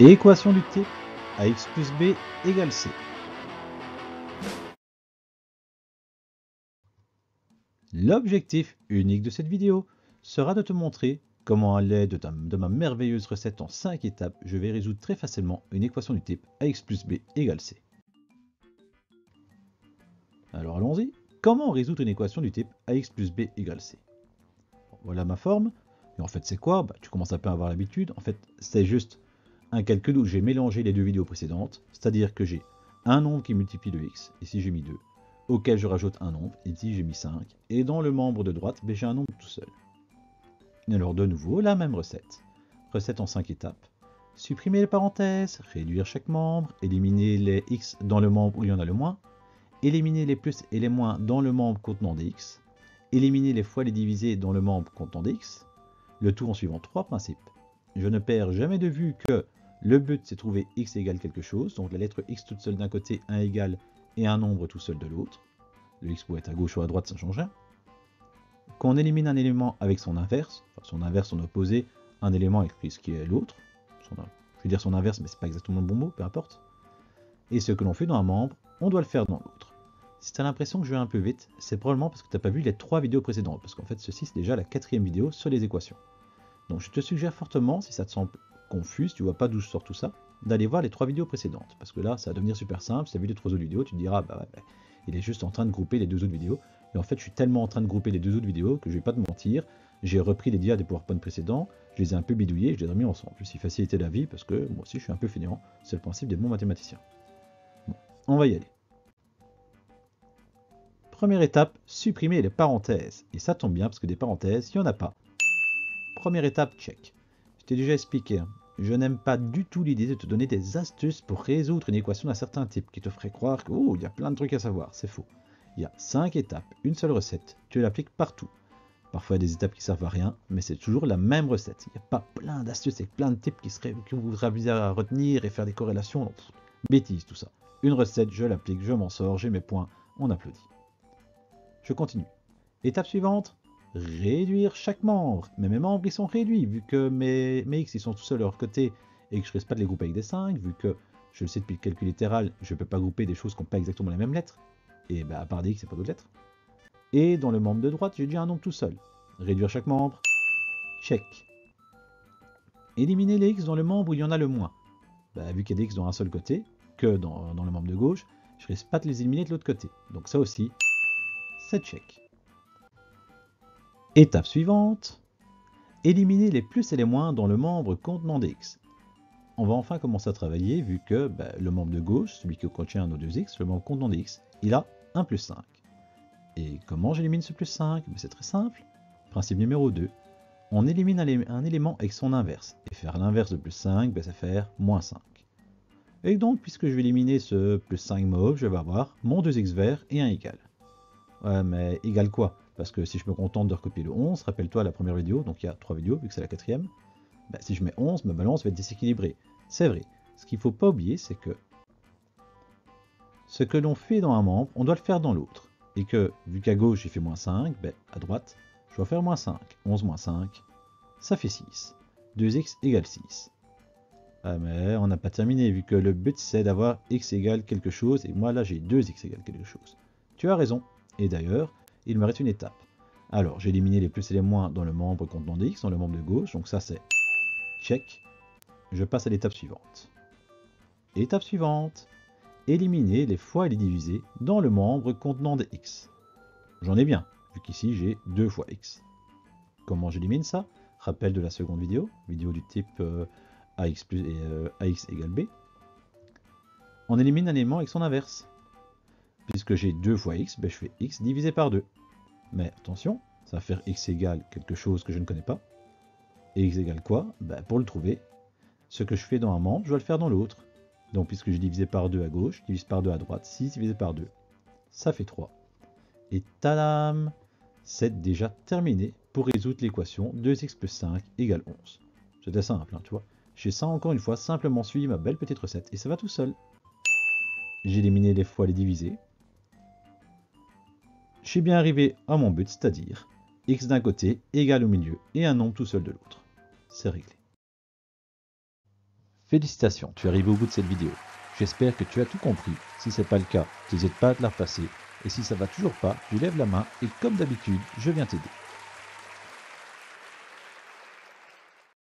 Équation du type ax plus b égale c. L'objectif unique de cette vidéo sera de te montrer comment à l'aide de ma merveilleuse recette en 5 étapes, je vais résoudre très facilement une équation du type ax plus b égale c. Alors allons-y. Comment résoudre une équation du type ax plus b égale c? Voilà ma forme. Et en fait c'est quoi? Tu commences à peu avoir l'habitude. En fait c'est juste un calcul où j'ai mélangé les deux vidéos précédentes, c'est-à-dire que j'ai un nombre qui multiplie le x, ici j'ai mis 2, auquel je rajoute un nombre, ici j'ai mis 5, et dans le membre de droite, j'ai un nombre tout seul. Et alors de nouveau, la même recette. Recette en 5 étapes. Supprimer les parenthèses, réduire chaque membre, éliminer les x dans le membre où il y en a le moins, éliminer les plus et les moins dans le membre contenant des x, éliminer les fois les divisés dans le membre contenant des x, le tout en suivant 3 principes. Je ne perds jamais de vue que le but c'est trouver x égale quelque chose, donc la lettre x toute seule d'un côté, un égal et un nombre tout seul de l'autre. Le x pourrait être à gauche ou à droite, ça change rien. Qu'on élimine un élément avec son inverse, son opposé, un élément avec ce qui est l'autre. Je vais dire son inverse, mais c'est pas exactement le bon mot, peu importe. Et ce que l'on fait dans un membre, on doit le faire dans l'autre. Si tu as l'impression que je vais un peu vite, c'est probablement parce que tu n'as pas vu les 3 vidéos précédentes, parce qu'en fait ceci c'est déjà la 4e vidéo sur les équations. Donc je te suggère fortement, si ça te semble confus, si tu vois pas d'où je sors tout ça, d'aller voir les 3 vidéos précédentes. Parce que là, ça va devenir super simple. Si tu as vu les 3 autres vidéos, tu te diras, il est juste en train de grouper les 2 autres vidéos. Et en fait, je suis tellement en train de grouper les 2 autres vidéos que je vais pas te mentir. J'ai repris les dias des PowerPoint précédents, je les ai un peu bidouillés et je les ai remis ensemble. Je me suis facilité la vie parce que moi aussi je suis un peu fainéant. C'est le principe des bons mathématiciens. Bon, on va y aller. Première étape, supprimer les parenthèses. Et ça tombe bien parce que des parenthèses, il n'y en a pas. Première étape, check. Je t'ai déjà expliqué, je n'aime pas du tout l'idée de te donner des astuces pour résoudre une équation d'un certain type qui te ferait croire que il y a plein de trucs à savoir, c'est faux. Il y a 5 étapes, une seule recette, tu l'appliques partout. Parfois il y a des étapes qui servent à rien, mais c'est toujours la même recette. Il n'y a pas plein d'astuces avec plein de types qui vous voudraient aviser à retenir et faire des corrélations. Donc, bêtise tout ça. Une recette, je l'applique, je m'en sors, j'ai mes points, on applaudit. Je continue. Étape suivante, réduire chaque membre. Mais mes membres ils sont réduits vu que mes x ils sont tout seuls de leur côté et que je risque pas de les grouper avec des 5, vu que je le sais depuis le calcul littéral, je ne peux pas grouper des choses qui n'ont pas exactement les mêmes lettres. Et à part des x, il n'y a pas d'autres lettres. Et dans le membre de droite, j'ai déjà un nombre tout seul. Réduire chaque membre, check. Éliminer les x dans le membre où il y en a le moins. Vu qu'il y a des x dans un seul côté, que dans le membre de gauche, je risque pas de les éliminer de l'autre côté. Donc ça aussi, c'est check. Étape suivante, éliminer les plus et les moins dans le membre contenant des x. On va enfin commencer à travailler vu que le membre de gauche, celui qui contient nos 2x, le membre contenant des x, il a un plus 5. Et comment j'élimine ce plus 5? C'est très simple. Principe numéro 2. On élimine un élément avec son inverse. Et faire l'inverse de plus 5, c'est faire moins 5. Et donc, puisque je vais éliminer ce plus 5 mauve, je vais avoir mon 2x vert et un égal. Ouais, mais égal quoi? Parce que si je me contente de recopier le 11, rappelle-toi la première vidéo, donc il y a 3 vidéos, vu que c'est la 4e, si je mets 11, ma balance va être déséquilibrée. C'est vrai. Ce qu'il ne faut pas oublier, c'est que ce que l'on fait dans un membre, on doit le faire dans l'autre. Et que, vu qu'à gauche, j'ai fait moins 5, à droite, je dois faire moins 5. 11 moins 5, ça fait 6. 2x égale 6. Ah mais on n'a pas terminé, vu que le but c'est d'avoir x égale quelque chose, et moi là j'ai 2x égale quelque chose. Tu as raison. Et d'ailleurs, il me reste une étape. Alors, j'ai éliminé les plus et les moins dans le membre contenant des x, dans le membre de gauche, donc ça c'est check. Je passe à l'étape suivante. Étape suivante, éliminer les fois et les divisés dans le membre contenant des x. J'en ai bien, vu qu'ici j'ai 2 fois x. Comment j'élimine ça? Rappel de la seconde vidéo du type ax égale b. On élimine un élément avec son inverse. Puisque j'ai 2 fois x, je fais x divisé par 2. Mais attention, ça va faire x égale quelque chose que je ne connais pas. Et x égale quoi? Pour le trouver, ce que je fais dans un membre, je dois le faire dans l'autre. Donc puisque j'ai divisé par 2 à gauche, je divise par 2 à droite, 6 divisé par 2, ça fait 3. Et tadam! C'est déjà terminé pour résoudre l'équation 2x plus 5 égale 11. C'était simple, tu vois. J'ai ça encore une fois simplement suivi ma belle petite recette et ça va tout seul. J'ai éliminé les fois les divisés. Je suis bien arrivé à mon but, c'est-à-dire x d'un côté égale au milieu et un nombre tout seul de l'autre. C'est réglé. Félicitations, tu es arrivé au bout de cette vidéo. J'espère que tu as tout compris. Si ce n'est pas le cas, n'hésite pas à te la repasser. Et si ça va toujours pas, tu lèves la main et comme d'habitude, je viens t'aider.